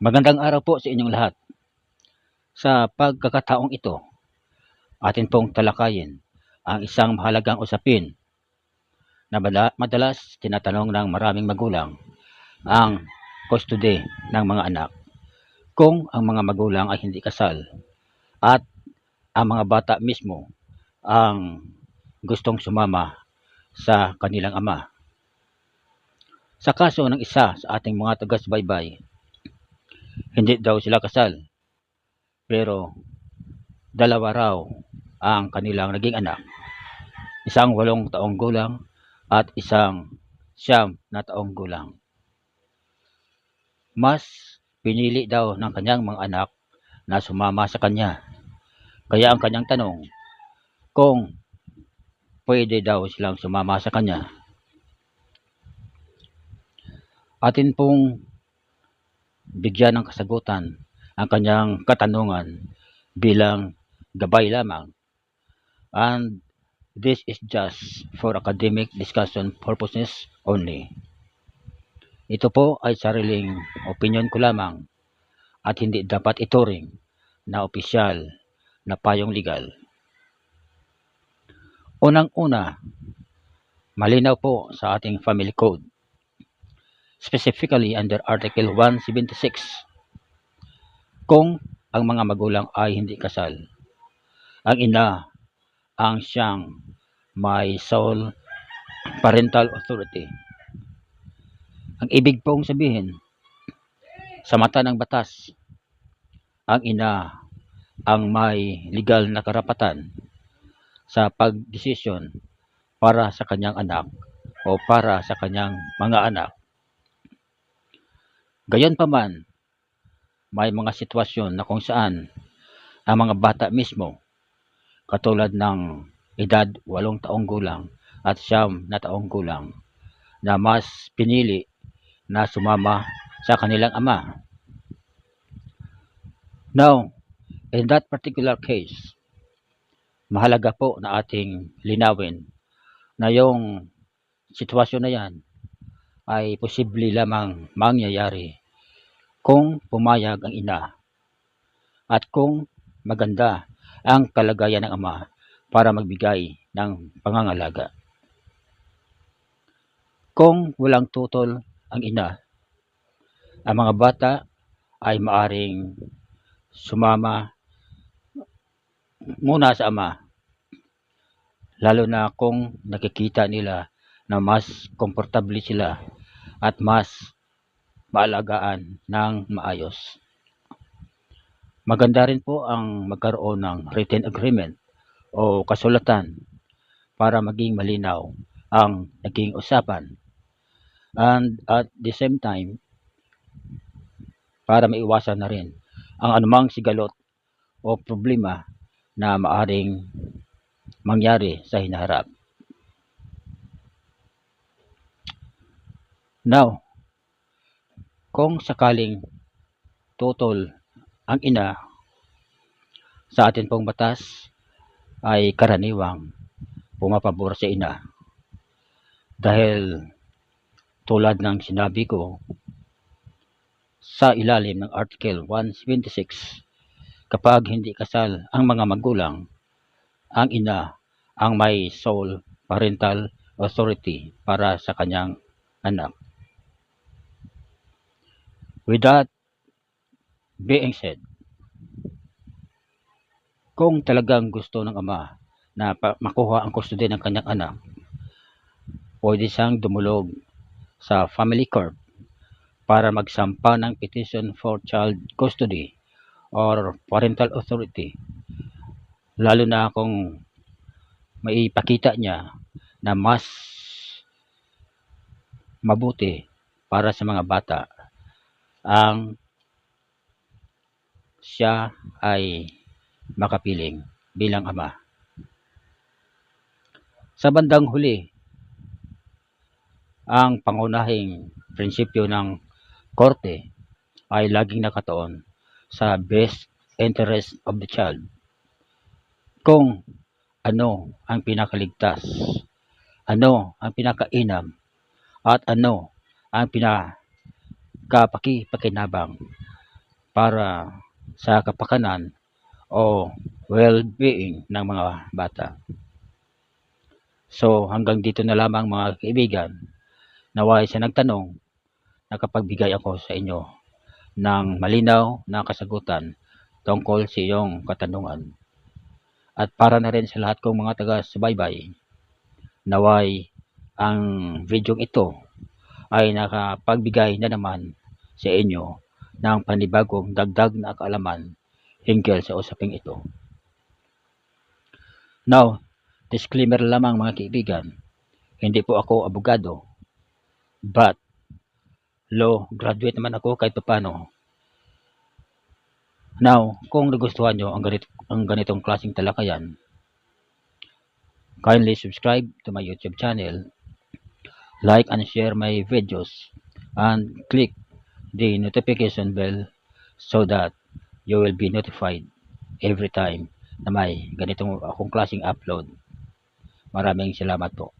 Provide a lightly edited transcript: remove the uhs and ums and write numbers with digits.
Magandang araw po sa inyong lahat. Sa pagkakataong ito, atin pong talakayin ang isang mahalagang usapin na madalas tinatanong ng maraming magulang, ang custody ng mga anak. Kung ang mga magulang ay hindi kasal at ang mga bata mismo ang gustong sumama sa kanilang ama. Sa kaso ng isa sa ating mga taga-subaybay, hindi daw sila kasal, pero dalawa raw ang kanilang naging anak, isang 8 taong gulang at isang 9 na taong gulang. Mas pinili daw ng kanyang mga anak na sumama sa kanya. Kaya ang kanyang tanong, kung pwede daw silang sumama sa kanya. Atin pong bigyan ng kasagutan ang kanyang katanungan bilang gabay lamang, and this is just for academic discussion purposes only. Ito po ay sariling opinion ko lamang at hindi dapat ituring na opisyal na payong legal. Unang-una, malinaw po sa ating family code, specifically under Article 176, kung ang mga magulang ay hindi kasal, ang ina ang siyang may sole parental authority. Ang ibig pong sabihin, sa mata ng batas, ang ina ang may legal na karapatan sa pagdesisyon para sa kanyang anak o para sa kanyang mga anak. Gayunpaman, may mga sitwasyon na kung saan ang mga bata mismo, katulad ng edad 8 taong gulang at 9 na taong gulang, na mas pinili na sumama sa kanilang ama. Now, in that particular case, mahalaga po na ating linawin na yung sitwasyon na yan ay posible lamang mangyayari kung pumayag ang ina at kung maganda ang kalagayan ng ama para magbigay ng pangangalaga. Kung walang tutol ang ina, ang mga bata ay maaring sumama muna sa ama, lalo na kung nakikita nila na mas komportable sila at mas maalagaan ng maayos. Maganda rin po ang magkaroon ng written agreement o kasulatan para maging malinaw ang naging usapan, and at the same time, para maiwasan na rin ang anumang sigalot o problema na maaring mangyari sa hinaharap. Now, kung sakaling tutol ang ina, sa atin pong batas ay karaniwang pumapabor sa ina. Dahil tulad ng sinabi ko sa ilalim ng Article 176, kapag hindi kasal ang mga magulang, ang ina ang may sole parental authority para sa kanyang anak. With that being said, kung talagang gusto ng ama na makuha ang custody ng kanyang anak, pwede siyang dumulog sa family court para magsampa ng petition for child custody or parental authority, lalo na kung maipakita niya na mas mabuti para sa mga bata ang siya ay makapiling bilang ama. Sa bandang huli, ang pangunahing prinsipyo ng korte ay laging nakatuon sa best interest of the child. Kung ano ang pinakaligtas, ano ang pinakainam, at ano ang pinakapakipakinabang para sa kapakanan o well-being ng mga bata. So hanggang dito na lamang mga kaibigan, naway sa nagtanong, nakapagbigay ako sa inyo ng malinaw na kasagutan tungkol sa iyong katanungan. At para na rin sa lahat kong mga taga-subaybay, naway ang video ito ay nakapagbigay na naman sa inyo ng panibagong dagdag na kaalaman hinggil sa usaping ito. Now, disclaimer lamang mga kaibigan, hindi po ako abogado, but law graduate naman ako kahit paano. Now, kung nagustuhan nyo ang ganitong klaseng talakayan, kindly subscribe to my YouTube channel, like and share my videos, and click the notification bell so that you will be notified every time na may ganitong akong klaseng upload. Maraming salamat po.